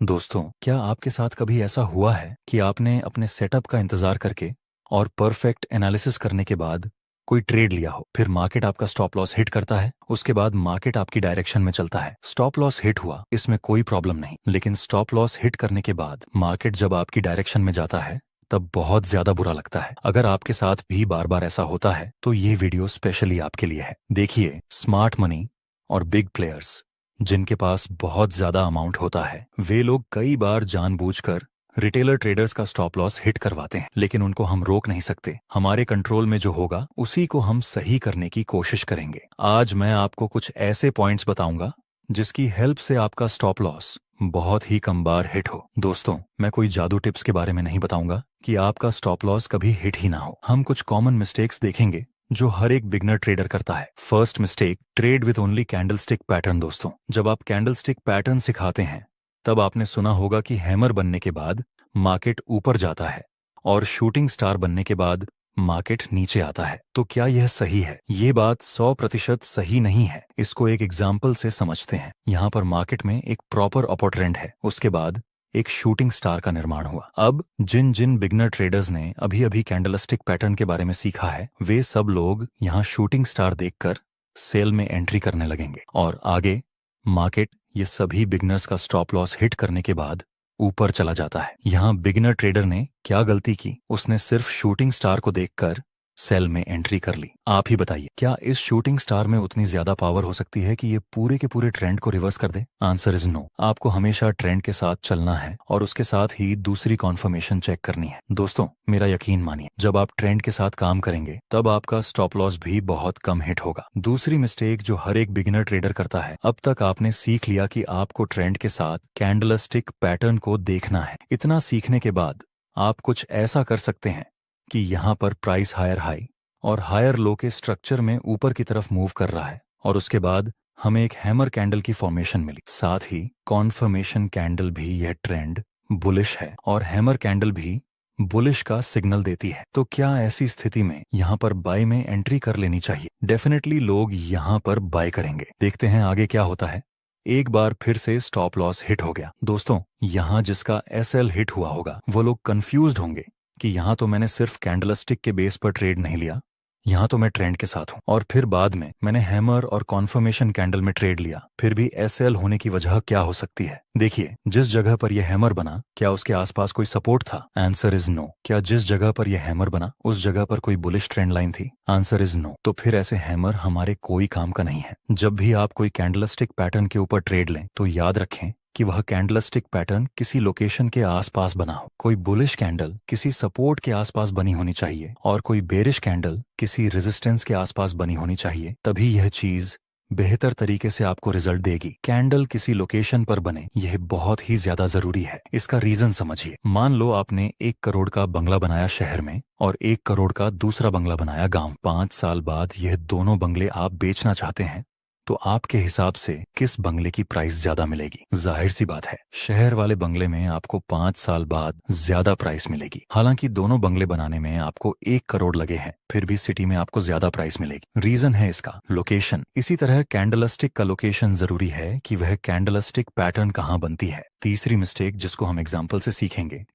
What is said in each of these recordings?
दोस्तों, क्या आपके साथ कभी ऐसा हुआ है कि आपने अपने सेटअप का इंतजार करके और परफेक्ट एनालिसिस करने के बाद कोई ट्रेड लिया हो, फिर मार्केट आपका स्टॉप लॉस हिट करता है, उसके बाद मार्केट आपकी डायरेक्शन में चलता है, स्टॉप लॉस हिट हुआ, इसमें कोई प्रॉब्लम नहीं, लेकिन स्टॉप लॉस हिट करने के बाद मार्केट जब आपकी डायरेक्शन में जाता है तब बहुत ज्यादा बुरा लगता है। अगर आपके साथ भी बार बार ऐसा होता है तो ये वीडियो स्पेशली आपके लिए है। देखिए, स्मार्ट मनी और बिग प्लेयर्स जिनके पास बहुत ज्यादा अमाउंट होता है, वे लोग कई बार जानबूझकर रिटेलर ट्रेडर्स का स्टॉप लॉस हिट करवाते हैं, लेकिन उनको हम रोक नहीं सकते। हमारे कंट्रोल में जो होगा उसी को हम सही करने की कोशिश करेंगे। आज मैं आपको कुछ ऐसे पॉइंट्स बताऊंगा जिसकी हेल्प से आपका स्टॉप लॉस बहुत ही कम बार हिट हो। दोस्तों, मैं कोई जादू टिप्स के बारे में नहीं बताऊंगा कि आपका स्टॉप लॉस कभी हिट ही ना हो। हम कुछ कॉमन मिस्टेक्स देखेंगे जो हर एक बिगनर ट्रेडर करता है। First mistake, trade with only candlestick pattern. दोस्तों, जब आप कैंडलस्टिक पैटर्न सिखाते हैं तब आपने सुना होगा कि हैमर बनने के बाद मार्केट ऊपर जाता है और शूटिंग स्टार बनने के बाद मार्केट नीचे आता है। तो क्या यह सही है? ये बात 100% सही नहीं है। इसको एक एग्जाम्पल से समझते हैं। यहाँ पर मार्केट में एक प्रॉपर अपर ट्रेंड है, उसके बाद एक शूटिंग स्टार का निर्माण हुआ। अब जिन जिन बिगनर ट्रेडर्स ने अभी अभी कैंडलस्टिक पैटर्न के बारे में सीखा है, वे सब लोग यहाँ शूटिंग स्टार देखकर सेल में एंट्री करने लगेंगे और आगे मार्केट ये सभी बिगनर्स का स्टॉप लॉस हिट करने के बाद ऊपर चला जाता है। यहाँ बिगिनर ट्रेडर ने क्या गलती की? उसने सिर्फ शूटिंग स्टार को देखकर सेल में एंट्री कर ली। आप ही बताइए, क्या इस शूटिंग स्टार में उतनी ज्यादा पावर हो सकती है कि ये पूरे के पूरे ट्रेंड को रिवर्स कर दे? Answer is no. आपको हमेशा ट्रेंड के साथ चलना है और उसके साथ ही दूसरी कॉन्फर्मेशन चेक करनी है। दोस्तों, मेरा यकीन मानिए, जब आप ट्रेंड के साथ काम करेंगे तब आपका स्टॉप लॉस भी बहुत कम हिट होगा। दूसरी मिस्टेक जो हर एक बिगिनर ट्रेडर करता है, अब तक आपने सीख लिया कि आपको ट्रेंड के साथ कैंडलस्टिक पैटर्न को देखना है। इतना सीखने के बाद आप कुछ ऐसा कर सकते हैं कि यहाँ पर प्राइस हायर हाई और हायर लो के स्ट्रक्चर में ऊपर की तरफ मूव कर रहा है और उसके बाद हमें एक हैमर कैंडल की फॉर्मेशन मिली। साथ ही कॉन्फर्मेशन कैंडल भी यह ट्रेंड बुलिश है और हैमर कैंडल भी बुलिश का सिग्नल देती है। तो क्या ऐसी स्थिति में यहाँ पर बाय में एंट्री कर लेनी चाहिए? डेफिनेटली लोग यहाँ पर बाय करेंगे। देखते हैं आगे क्या होता है। एक बार फिर से स्टॉप लॉस हिट हो गया। दोस्तों, यहाँ जिसका एसएल हिट हुआ होगा वो लोग कंफ्यूज्ड होंगे कि यहाँ तो मैंने सिर्फ कैंडलस्टिक के बेस पर ट्रेड नहीं लिया, यहाँ तो मैं ट्रेंड के साथ हूँ, और फिर बाद में मैंने हैमर और कॉन्फर्मेशन कैंडल में ट्रेड लिया। फिर भी एसएल होने की वजह क्या हो सकती है? देखिए, जिस जगह पर यह हैमर बना, क्या उसके आसपास कोई सपोर्ट था? Answer is no. क्या जिस जगह पर यह हैमर बना उस जगह पर कोई बुलिश ट्रेंड लाइन थी? Answer is no. तो फिर ऐसे हैमर हमारे कोई काम का नहीं है। जब भी आप कोई कैंडलस्टिक पैटर्न के ऊपर ट्रेड लें तो याद रखें कि वह कैंडलस्टिक पैटर्न किसी लोकेशन के आसपास बना हो। कोई बुलिश कैंडल किसी सपोर्ट के आसपास बनी होनी चाहिए और कोई बेरिश कैंडल किसी रेजिस्टेंस के आसपास बनी होनी चाहिए, तभी यह चीज बेहतर तरीके से आपको रिजल्ट देगी। कैंडल किसी लोकेशन पर बने, यह बहुत ही ज्यादा जरूरी है। इसका रीजन समझिए। मान लो आपने 1 करोड़ का बंगला बनाया शहर में और 1 करोड़ का दूसरा बंगला बनाया गांव। 5 साल बाद यह दोनों बंगले आप बेचना चाहते हैं, तो आपके हिसाब से किस बंगले की प्राइस ज्यादा मिलेगी? जाहिर सी बात है, शहर वाले बंगले में आपको 5 साल बाद ज्यादा प्राइस मिलेगी। हालांकि दोनों बंगले बनाने में आपको 1 करोड़ लगे हैं, फिर भी सिटी में आपको ज्यादा प्राइस मिलेगी। रीजन है इसका लोकेशन। इसी तरह कैंडलस्टिक का लोकेशन जरूरी है कि वह कैंडलस्टिक पैटर्न कहाँ बनती है। तीसरी मिस्टेक जिसको हम एग्जाम्पल से सीखेंगे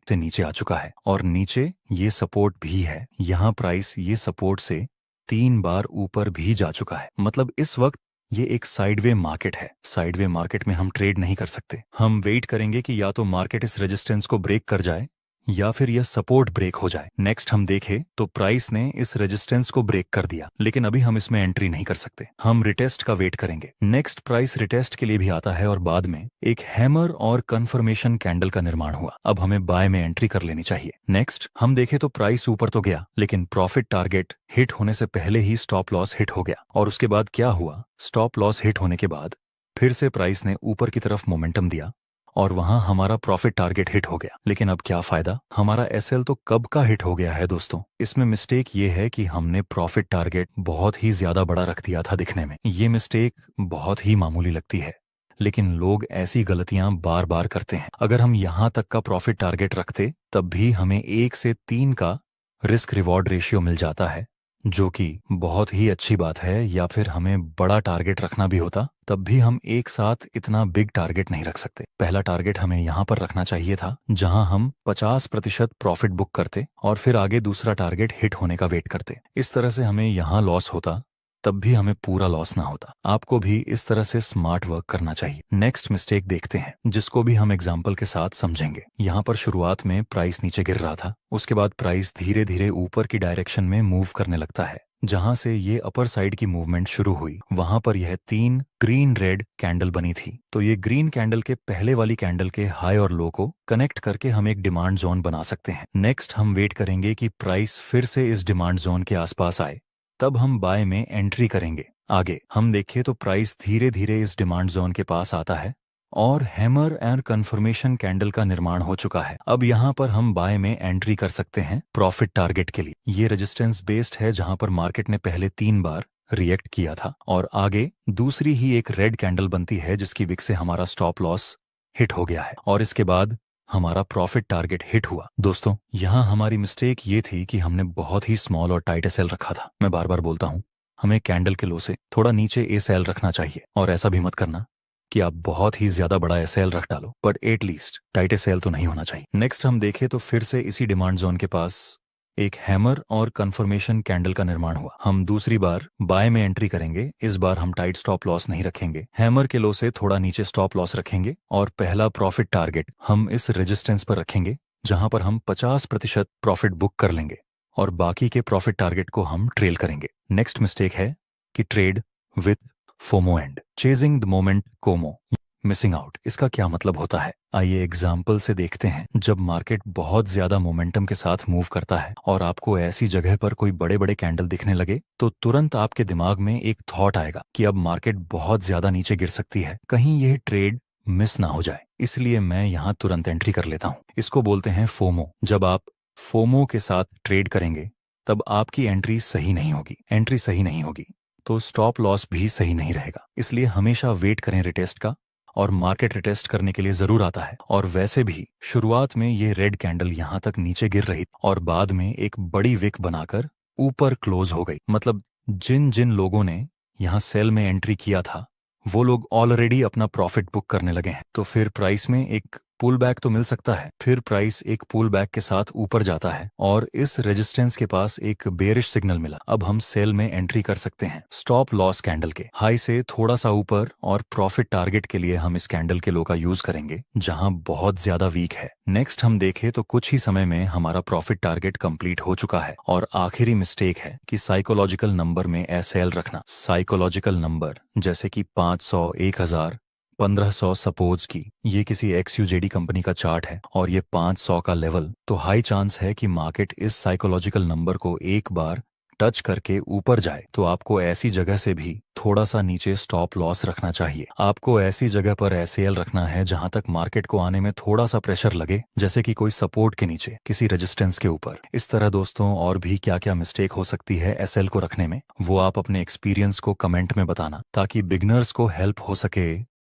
से नीचे आ चुका है और नीचे ये सपोर्ट भी है। यहाँ प्राइस ये सपोर्ट से 3 बार ऊपर भी जा चुका है। मतलब इस वक्त ये एक साइडवे मार्केट है। साइडवे मार्केट में हम ट्रेड नहीं कर सकते। हम वेट करेंगे कि या तो मार्केट इस रेजिस्टेंस को ब्रेक कर जाए या फिर यह सपोर्ट ब्रेक हो जाए। नेक्स्ट हम देखें तो प्राइस ने इस रेजिस्टेंस को ब्रेक कर दिया, लेकिन अभी हम इसमें एंट्री नहीं कर सकते। हम रिटेस्ट का वेट करेंगे। नेक्स्ट प्राइस रिटेस्ट के लिए भी आता है और बाद में एक हैमर और कंफर्मेशन कैंडल का निर्माण हुआ। अब हमें बाय में एंट्री कर लेनी चाहिए। नेक्स्ट हम देखें तो प्राइस ऊपर तो गया, लेकिन प्रॉफिट टारगेट हिट होने से पहले ही स्टॉप लॉस हिट हो गया। और उसके बाद क्या हुआ? स्टॉप लॉस हिट होने के बाद फिर से प्राइस ने ऊपर की तरफ मोमेंटम दिया और वहां हमारा प्रॉफिट टारगेट हिट हो गया। लेकिन अब क्या फायदा? हमारा एसएल तो कब का हिट हो गया है। दोस्तों, इसमें मिस्टेक ये है कि हमने प्रॉफिट टारगेट बहुत ही ज्यादा बड़ा रख दिया था दिखने में। ये मिस्टेक बहुत ही मामूली लगती है, लेकिन लोग ऐसी गलतियां बार बार करते हैं। अगर हम यहां तक का प्रॉफिट टारगेट रखते तब भी हमें 1 से 3 का रिस्क रिवॉर्ड रेशियो मिल जाता है, जो कि बहुत ही अच्छी बात है, या फिर हमें बड़ा टारगेट रखना भी होता तब भी हम एक साथ इतना बिग टारगेट नहीं रख सकते। पहला टारगेट हमें यहाँ पर रखना चाहिए था जहां हम 50% प्रॉफिट बुक करते और फिर आगे दूसरा टारगेट हिट होने का वेट करते। इस तरह से हमें यहाँ लॉस होता तब भी हमें पूरा लॉस ना होता। आपको भी इस तरह से स्मार्ट वर्क करना चाहिए। नेक्स्ट मिस्टेक देखते हैं जिसको भी हम एग्जाम्पल के साथ समझेंगे। यहाँ पर शुरुआत में प्राइस नीचे गिर रहा था, उसके बाद प्राइस धीरे धीरे ऊपर की डायरेक्शन में मूव करने लगता है। जहां से ये अपर साइड की मूवमेंट शुरू हुई वहां पर यह 3 ग्रीन रेड कैंडल बनी थी। तो ये ग्रीन कैंडल के पहले वाली कैंडल के हाई और लो को कनेक्ट करके हम एक डिमांड जोन बना सकते हैं। नेक्स्ट हम वेट करेंगे कि प्राइस फिर से इस डिमांड जोन के आसपास आए, तब हम बाय में एंट्री करेंगे। आगे हम देखें तो प्राइस धीरे धीरे इस डिमांड जोन के पास आता है और हैमर एंड कंफर्मेशन कैंडल का निर्माण हो चुका है। अब यहाँ पर हम बाय में एंट्री कर सकते हैं प्रॉफिट टारगेट के लिए। ये रेजिस्टेंस बेस्ड है जहां पर मार्केट ने पहले 3 बार रिएक्ट किया था और आगे दूसरी ही एक रेड कैंडल बनती है जिसकी विक से हमारा स्टॉप लॉस हिट हो गया है और इसके बाद हमारा प्रॉफिट टारगेट हिट हुआ। दोस्तों, यहाँ हमारी मिस्टेक ये थी कि हमने बहुत ही स्मॉल और टाइट एसएल रखा था। मैं बार बार बोलता हूँ, हमें कैंडल के लो से थोड़ा नीचे एसएल रखना चाहिए और ऐसा भी मत करना कि आप बहुत ही ज्यादा बड़ा एसएल रख डालो, बट एटलीस्ट टाइट एसएल तो नहीं होना चाहिए। नेक्स्ट हम देखें तो फिर से इसी डिमांड जोन के पास एक हैमर और कंफर्मेशन कैंडल का निर्माण हुआ। हम दूसरी बार बाय में एंट्री करेंगे। इस बार हम टाइट स्टॉप लॉस नहीं रखेंगे, हैमर के लो से थोड़ा नीचे स्टॉप लॉस रखेंगे और पहला प्रॉफिट टारगेट हम इस रेजिस्टेंस पर रखेंगे जहां पर हम 50% प्रॉफिट बुक कर लेंगे और बाकी के प्रॉफिट टारगेट को हम ट्रेल करेंगे। नेक्स्ट मिस्टेक है कि trade with FOMO and chasing the moment Como, missing out. इसका क्या मतलब होता है, आइए एग्जाम्पल से देखते हैं। जब मार्केट बहुत ज्यादा मोमेंटम के साथ मूव करता है और आपको ऐसी जगह पर कोई बड़े बड़े कैंडल दिखने लगे तो तुरंत आपके दिमाग में एक थॉट आएगा कि अब मार्केट बहुत ज्यादा नीचे गिर सकती है, कहीं यह ट्रेड मिस ना हो जाए, इसलिए मैं यहाँ तुरंत एंट्री कर लेता हूँ। इसको बोलते हैं फोमो। जब आप फोमो के साथ ट्रेड करेंगे तब आपकी एंट्री सही नहीं होगी। एंट्री सही नहीं होगी तो स्टॉप लॉस भी सही नहीं रहेगा। इसलिए हमेशा वेट करें रिटेस्ट का, और मार्केट रिटेस्ट करने के लिए जरूर आता है। और वैसे भी शुरुआत में ये रेड कैंडल यहाँ तक नीचे गिर रही और बाद में एक बड़ी विक बनाकर ऊपर क्लोज हो गई। मतलब जिन जिन लोगों ने यहाँ सेल में एंट्री किया था वो लोग ऑलरेडी अपना प्रॉफिट बुक करने लगे हैं। तो फिर प्राइस में एक पुल बैक तो मिल सकता है, फिर प्राइस एक पुल बैक के साथ ऊपर जाता है और इस रेजिस्टेंस के पास एक बेरिश सिग्नल मिला। अब हम सेल में एंट्री कर सकते हैं स्टॉप लॉस कैंडल के हाई से थोड़ा सा ऊपर, और प्रॉफिट टारगेट के लिए हम इस कैंडल के लो का यूज करेंगे जहां बहुत ज्यादा वीक है। नेक्स्ट हम देखें तो कुछ ही समय में हमारा प्रॉफिट टारगेट कंप्लीट हो चुका है। और आखिरी मिस्टेक है कि साइकोलॉजिकल नंबर में एसएल रखना। साइकोलॉजिकल नंबर जैसे कि 500, 1000, 1500 सपोज की ये किसी XUJD कंपनी का चार्ट है और ये 500 का लेवल, तो हाई चांस है कि मार्केट इस साइकोलॉजिकल नंबर को एक बार टच करके ऊपर जाए। तो आपको ऐसी जगह से भी थोड़ा सा नीचे स्टॉप लॉस रखना चाहिए। आपको ऐसी जगह पर एसएल रखना है जहां तक मार्केट को आने में थोड़ा सा प्रेशर लगे, जैसे कि कोई सपोर्ट के नीचे, किसी रेजिस्टेंस के ऊपर। इस तरह दोस्तों और भी क्या क्या मिस्टेक हो सकती है एसएल को रखने में, वो आप अपने एक्सपीरियंस को कमेंट में बताना ताकि बिगनर्स को हेल्प हो सके